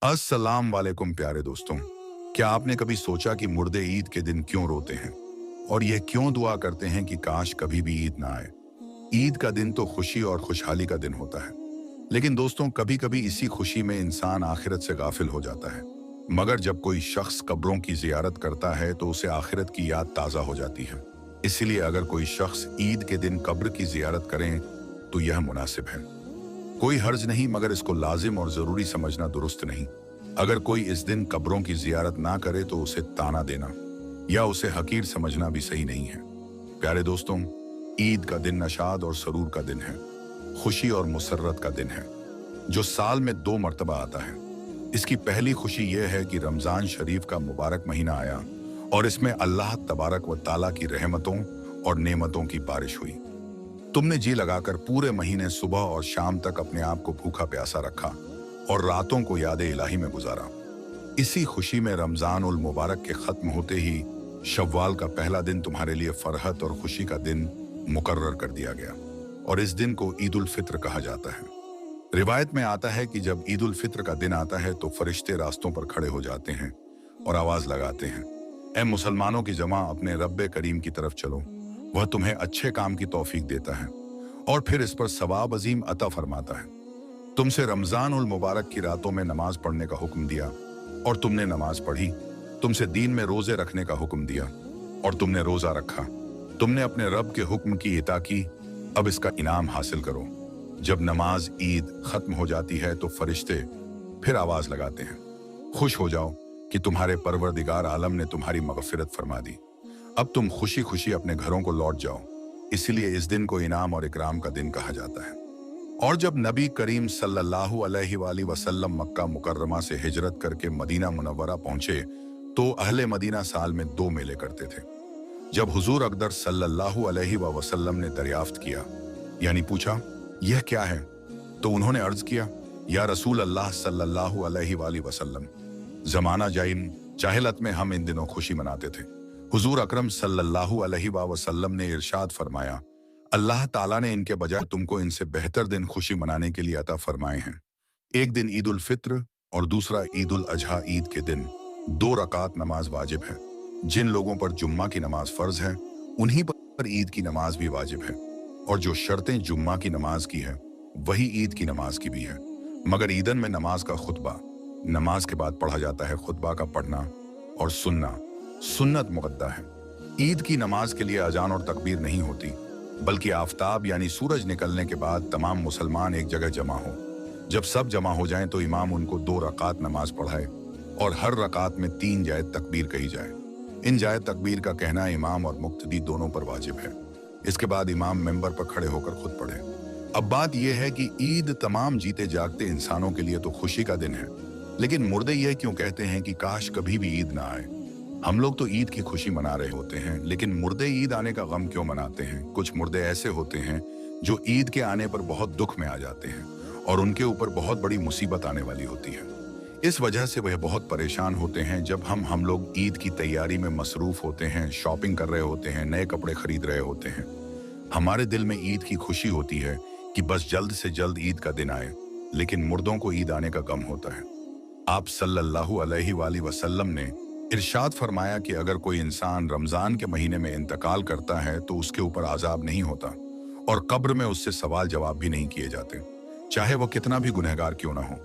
अस्सलाम वालेकुम प्यारे दोस्तों। क्या आपने कभी सोचा कि मुर्दे ईद के दिन क्यों रोते हैं और यह क्यों दुआ करते हैं कि काश कभी भी ईद ना आए। ईद का दिन तो खुशी और खुशहाली का दिन होता है, लेकिन दोस्तों कभी कभी इसी खुशी में इंसान आखिरत से गाफिल हो जाता है। मगर जब कोई शख्स कब्रों की जियारत करता है तो उसे आखिरत की याद ताज़ा हो जाती है। इसीलिए अगर कोई शख्स ईद के दिन कब्र की जियारत करें तो यह मुनासिब है। कोई हर्ज नहीं, मगर इसको लाजिम और जरूरी समझना दुरुस्त नहीं। अगर कोई इस दिन कब्रों की जियारत ना करे तो उसे ताना देना या उसे हकीर समझना भी सही नहीं है। प्यारे दोस्तों, ईद का दिन नशाद और सरूर का दिन है, खुशी और मुसर्रत का दिन है, जो साल में 2 मरतबा आता है। इसकी पहली खुशी यह है कि रमजान शरीफ का मुबारक महीना आया और इसमें अल्लाह तबारक व ताला की रहमतों और नेमतों की बारिश हुई। तुमने जी लगाकर पूरे महीने सुबह और शाम तक अपने आप को भूखा प्यासा रखा और रातों को याद इलाही में गुजारा। इसी खुशी में रमजान उल मुबारक के खत्म होते ही शव्वाल का पहला दिन तुम्हारे लिए फरहत और खुशी का दिन मुकर्रर कर दिया गया और इस दिन को ईद उल फित्र कहा जाता है। रिवायत में आता है कि जब ईद उल फित्र का दिन आता है तो फरिश्ते रास्तों पर खड़े हो जाते हैं और आवाज लगाते हैं, ऐ मुसलमानों की जमा, अपने रब्बे करीम की तरफ चलो, वह तुम्हें अच्छे काम की तौफीक देता है और फिर इस पर सवाब अजीम अता फरमाता है। तुमसे रमजान उल मुबारक की रातों में नमाज पढ़ने का हुक्म दिया और तुमने नमाज पढ़ी। तुमसे दीन में रोजे रखने का हुक्म दिया और तुमने रोजा रखा। तुमने अपने रब के हुक्म की इता की, अब इसका इनाम हासिल करो। जब नमाज ईद खत्म हो जाती है तो फरिश्ते फिर आवाज लगाते हैं, खुश हो जाओ कि तुम्हारे परवरदिगार आलम ने तुम्हारी मगफिरत फरमा दी। अब तुम खुशी खुशी अपने घरों को लौट जाओ। इसलिए इस दिन को इनाम और इकराम का दिन कहा जाता है। और जब नबी करीम सल्लल्लाहु अलैहि वसल्लम मक्का मुकर्रमा से हिजरत करके मदीना मुनव्वरा पहुंचे तो अहले मदीना साल में 2 मेले करते थे। जब हुजूर अकदर सल्लल्लाहु अलैहि वसल्लम ने दरियाफ्त किया, यानी पूछा, यह क्या है, तो उन्होंने अर्ज किया, या रसूल अल्लाह सल्लल्लाहु अलैहि वसल्लम, जमाना जाइन जाहिलत में हम इन दिनों खुशी मनाते थे। हुजूर अकरम सल्लल्लाहु अलैहि वसल्लम ने इरशाद फरमाया, अल्लाह ताला ने इनके बजाय तुमको इनसे बेहतर दिन खुशी मनाने के लिए अता फरमाए हैं। एक दिन ईद उल फित्र और दूसरा ईद उल अजहा। ईद के दिन 2 रकात नमाज वाजिब है। जिन लोगों पर जुम्मा की नमाज फर्ज है उन्हीं पर ईद की नमाज भी वाजिब है, और जो शर्तें जुम्मा की नमाज की है वही ईद की नमाज की भी है। मगर ईदन में नमाज का खुतबा नमाज के बाद पढ़ा जाता है। खुतबा का पढ़ना और सुनना सुन्नत मुक़द्दा है। ईद की नमाज के लिए अजान और तकबीर नहीं होती, बल्कि आफताब यानी सूरज निकलने के बाद तमाम मुसलमान एक जगह जमा हो। जब सब जमा हो जाएं तो इमाम उनको 2 रकात नमाज पढ़ाए और हर रकात में 3 जायद तकबीर कही जाए। इन जायद तकबीर का कहना इमाम और मुक्तदी दोनों पर वाजिब है। इसके बाद इमाम मेंबर पर खड़े होकर खुद पढ़े। अब बात यह है कि ईद तमाम जीते जागते इंसानों के लिए तो खुशी का दिन है, लेकिन मुर्दे यह क्यों कहते हैं कि काश कभी भी ईद ना आए। हम लोग तो ईद की खुशी मना रहे होते हैं, लेकिन मुर्दे ईद आने का गम क्यों मनाते हैं। कुछ मुर्दे ऐसे होते हैं जो ईद के आने पर बहुत दुख में आ जाते हैं और उनके ऊपर बहुत बड़ी मुसीबत आने वाली होती है। इस वजह से वह बहुत परेशान होते हैं। जब हम लोग ईद की तैयारी में मसरूफ होते हैं, शॉपिंग कर रहे होते हैं, नए कपड़े खरीद रहे होते हैं, हमारे दिल में ईद की खुशी होती है कि बस जल्द से जल्द ईद का दिन आए, लेकिन मुर्दों को ईद आने का गम होता है। आप सल्लल्लाहु अलैहि वसल्लम ने इरशाद फरमाया कि अगर कोई इंसान रमजान के महीने में इंतकाल करता है तो उसके ऊपर आजाब नहीं होता और कब्र में उससे सवाल जवाब भी नहीं किए जाते, चाहे वो कितना भी गुनहगार क्यों ना हो।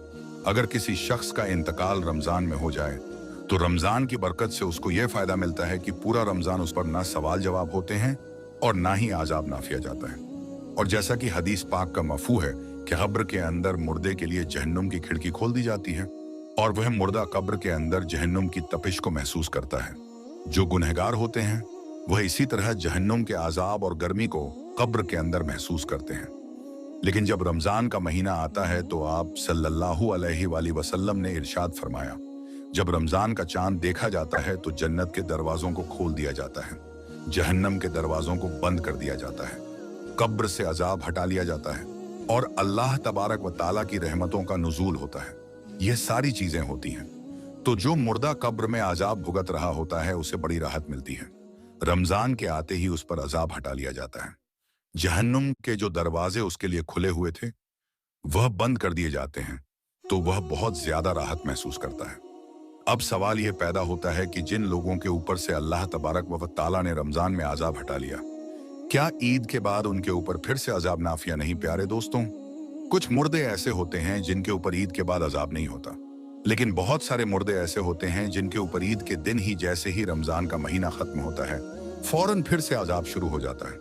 अगर किसी शख्स का इंतकाल रमजान में हो जाए तो रमजान की बरकत से उसको यह फायदा मिलता है कि पूरा रमजान उस पर ना सवाल जवाब होते हैं और ना ही आजाब नाफिया जाता है। और जैसा कि हदीस पाक का मफहूम है कि कब्र के अंदर मुर्दे के लिए जहन्नुम की खिड़की खोल दी जाती है और वह मुर्दा कब्र के अंदर जहन्नुम की तपिश को महसूस करता है। जो गुनहगार होते हैं वह इसी तरह जहन्नुम के आजाब और गर्मी को कब्र के अंदर महसूस करते हैं। लेकिन जब रमजान का महीना आता है तो आप सल्लल्लाहु अलैहि वसल्लम ने इरशाद फरमाया, जब रमजान का चांद देखा जाता है तो जन्नत के दरवाजों को खोल दिया जाता है, जहन्नम के दरवाजों को बंद कर दिया जाता है, कब्र से अजाब हटा लिया जाता है और अल्लाह तबारक व ताला की रहमतों का नुज़ूल होता है। यह सारी चीजें होती हैं तो जो मुर्दा कब्र में अजाब भुगत रहा होता है उसे बड़ी राहत मिलती है। रमजान के आते ही उस पर अजाब हटा लिया जाता है। जहन्नुम के जो दरवाजे उसके लिए खुले हुए थे वह बंद कर दिए जाते हैं तो वह बहुत ज्यादा राहत महसूस करता है। अब सवाल यह पैदा होता है कि जिन लोगों के ऊपर से अल्लाह तबारक व ताला ने रमजान में अजाब हटा लिया, क्या ईद के बाद उनके ऊपर फिर से अजाब नाफिया नहीं? प्यारे दोस्तों, कुछ मुर्दे ऐसे होते हैं जिनके ऊपर ईद के बाद अजाब नहीं होता, लेकिन बहुत सारे मुर्दे ऐसे होते हैं जिनके ऊपर ईद के दिन ही, जैसे ही रमजान का महीना खत्म होता है, फौरन फिर से अजाब शुरू हो जाता है।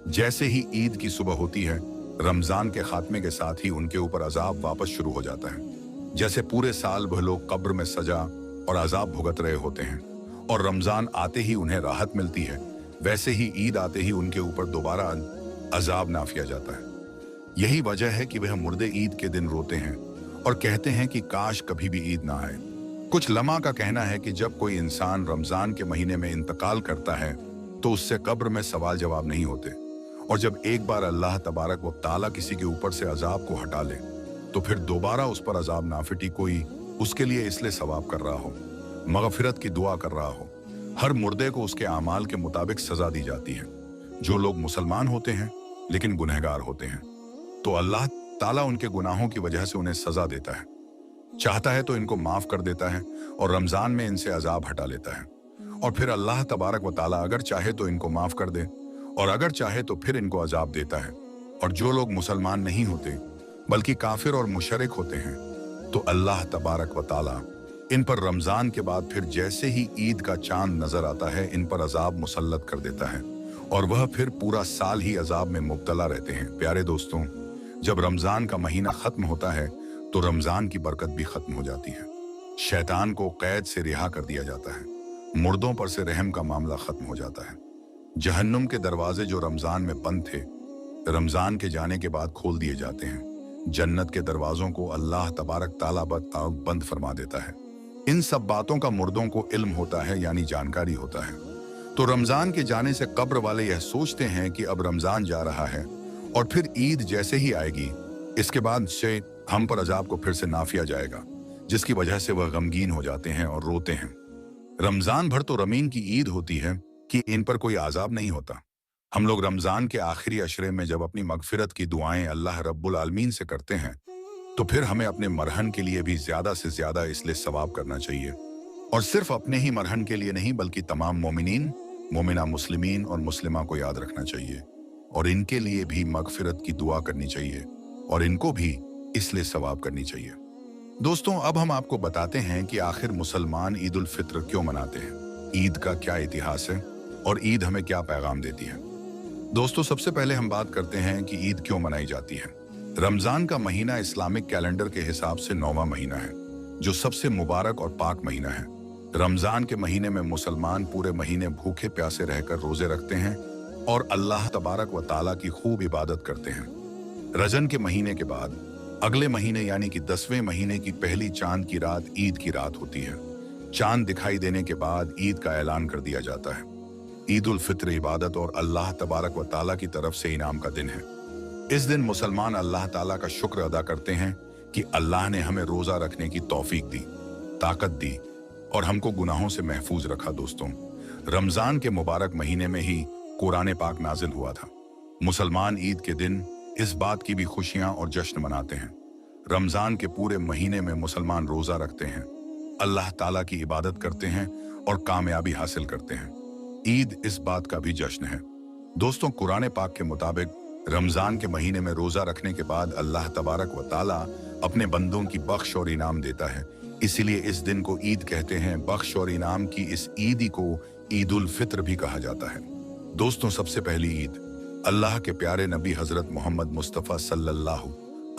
जैसे ही ईद की सुबह होती है, रमजान के खात्मे के साथ ही उनके ऊपर अजाब वापस शुरू हो जाता है। जैसे पूरे साल वह लोग कब्र में सजा और अजाब भुगत रहे होते हैं, और रमजान आते ही उन्हें राहत मिलती है, वैसे ही ईद आते ही उनके ऊपर दोबारा अजाब नाफिया जाता है। यही वजह है कि वह मुर्दे ईद के दिन रोते हैं और कहते हैं कि काश कभी भी ईद ना आए। कुछ लमा का कहना है कि जब कोई इंसान रमजान के महीने में इंतकाल करता है तो उससे कब्र में सवाल जवाब नहीं होते, और जब एक बार अल्लाह तबारक व ताला किसी के ऊपर से अजाब को हटा ले तो फिर दोबारा उस पर अजाब ना फिटी। कोई उसके लिए इसलिए सवाब कर रहा हो, मगफिरत की दुआ कर रहा हो। हर मुर्दे को उसके आमाल के मुताबिक सजा दी जाती है। जो लोग मुसलमान होते हैं लेकिन गुनहगार होते हैं, तो अल्लाह ताला उनके गुनाहों की वजह से उन्हें सजा देता है। चाहता है तो इनको माफ कर देता है और रमजान में इनसे अजाब हटा लेता है, और फिर अल्लाह तबारक व ताला अगर चाहे तो इनको माफ कर दे, और अगर चाहे तो फिर इनको अजाब देता है। और जो लोग मुसलमान नहीं होते बल्कि काफिर और मुशरिक होते हैं, तो अल्लाह तबारक व ताला इन पर रमजान के बाद फिर जैसे ही ईद का चांद नजर आता है, इन पर अजाब मुसल्लत कर देता है, और वह फिर पूरा साल ही अजाब में मुब्तला रहते हैं। प्यारे दोस्तों, जब रमजान का महीना खत्म होता है तो रमजान की बरकत भी खत्म हो जाती है। शैतान को कैद से रिहा कर दिया जाता है, मुर्दों पर से रहम का मामला खत्म हो जाता है। जहन्नुम के दरवाजे जो रमजान में बंद थे, रमजान के जाने के बाद खोल दिए जाते हैं। जन्नत के दरवाजों को अल्लाह तबारक ताला बंद फरमा देता है। इन सब बातों का मुर्दों को इल्म होता है, यानी जानकारी होता है। तो रमजान के जाने से कब्र वाले यह सोचते हैं कि अब रमजान जा रहा है और फिर ईद जैसे ही आएगी, इसके बाद से हम पर अजाब को फिर से नाफिया जाएगा, जिसकी वजह से वह गमगीन हो जाते हैं और रोते हैं। रमजान भर तो रमीन की ईद होती है कि इन पर कोई अजाब नहीं होता। हम लोग रमजान के आखिरी अशरे में जब अपनी मगफिरत की दुआएं अल्लाह रब्बुल आलमीन से करते हैं, तो फिर हमें अपने मरहन के लिए भी ज्यादा से ज्यादा इसलिए सवाब करना चाहिए, और सिर्फ अपने ही मरहन के लिए नहीं बल्कि तमाम मोमिनीन, मोमिना, मुस्लिमीन और मुस्लिमा को याद रखना चाहिए, और इनके लिए भी मगफिरत की दुआ करनी चाहिए, और इनको भी इसलिए सवाब करनी चाहिए। दोस्तों, अब हम आपको बताते हैं कि आखिर मुसलमान ईद उल फित्र क्यों मनाते हैं, ईद का क्या इतिहास है और ईद हमें क्या पैगाम देती है। दोस्तों, सबसे पहले हम बात करते हैं कि ईद क्यों मनाई जाती है। रमजान का महीना इस्लामिक कैलेंडर के हिसाब से 9वां महीना है, जो सबसे मुबारक और पाक महीना है। रमजान के महीने में मुसलमान पूरे महीने भूखे प्यासे रहकर रोजे रखते हैं और अल्लाह तबारक व ताला की खूब इबादत करते हैं। रजन के महीने के बाद अगले महीने यानी कि 10वें महीने की पहली चांद की रात ईद की रात होती है। चांद दिखाई देने के बाद ईद का ऐलान कर दिया जाता है। ईद उल फित्र इबादत और अल्लाह तबारक व ताला की तरफ से इनाम का दिन है। इस दिन मुसलमान अल्लाह ताला का शुक्र अदा करते हैं कि अल्लाह ने हमें रोजा रखने की तौफीक दी, ताकत दी और हमको गुनाहों से महफूज रखा। दोस्तों, रमजान के मुबारक महीने में ही कुरान पाक नाजिल हुआ था। मुसलमान ईद के दिन इस बात की भी खुशियां और जश्न मनाते हैं। रमजान के पूरे महीने में मुसलमान रोजा रखते हैं, अल्लाह ताला की इबादत करते हैं और कामयाबी हासिल करते हैं। ईद इस बात का भी जश्न है। दोस्तों, कुरान पाक के मुताबिक रमजान के महीने में रोजा रखने के बाद अल्लाह तबारक व ताला अपने बंदों की बख्श और इनाम देता है, इसीलिए इस दिन को ईद कहते हैं। बख्श और इनाम की इस ईदी को ईद उल फित्र भी कहा जाता है। दोस्तों, सबसे पहली ईद अल्लाह के प्यारे नबी हजरत मोहम्मद मुस्तफ़ा सल्लल्लाहु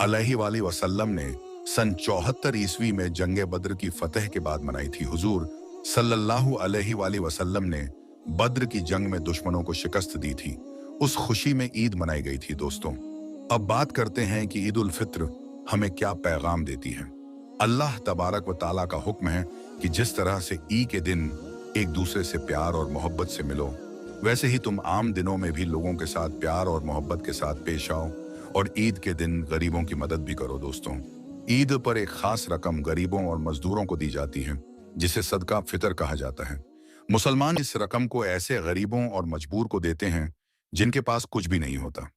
अलैहि वसल्लम ने सन 74 ईस्वी में जंगे बद्र की फतह के बाद मनाई थी। हुजूर सल्लल्लाहु अलैहि वसल्लम ने बद्र की जंग में दुश्मनों को शिकस्त दी थी। उस खुशी में ईद मनाई गई थी। दोस्तों, अब बात करते हैं कि ईद उल फित्र हमें क्या पैगाम देती है। अल्लाह तबारक व ताला का हुक्म है कि जिस तरह से ईद के दिन एक दूसरे से प्यार और मोहब्बत से मिलो, वैसे ही तुम आम दिनों में भी लोगों के साथ प्यार और मोहब्बत के साथ पेश आओ और ईद के दिन गरीबों की मदद भी करो। दोस्तों, ईद पर एक खास रकम गरीबों और मजदूरों को दी जाती है, जिसे सदका फितर कहा जाता है। मुसलमान इस रकम को ऐसे गरीबों और मजबूर को देते हैं जिनके पास कुछ भी नहीं होता।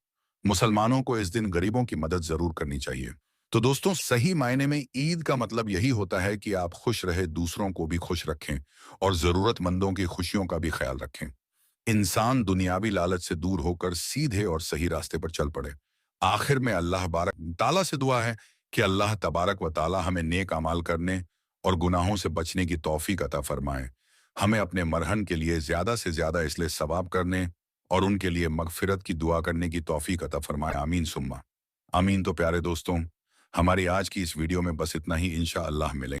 मुसलमानों को इस दिन गरीबों की मदद जरूर करनी चाहिए। तो दोस्तों, सही मायने में ईद का मतलब यही होता है कि आप खुश रहे, दूसरों को भी खुश रखें और जरूरतमंदों की खुशियों का भी ख्याल रखें। इंसान दुनियावी लालच से दूर होकर सीधे और सही रास्ते पर चल पड़े। आखिर में अल्लाह बारक ताला से दुआ है कि अल्लाह तबारक व ताला हमें नेक अमाल करने और गुनाहों से बचने की तौफीक अता फरमाए। हमें अपने मरहन के लिए ज्यादा से ज्यादा इसलिए सवाब करने और उनके लिए मगफिरत की दुआ करने की तौफीक अता फरमाए। आमीन सुम्मा आमीन। तो प्यारे दोस्तों, हमारी आज की इस वीडियो में बस इतना ही। इंशा अल्लाह मिलेंगे।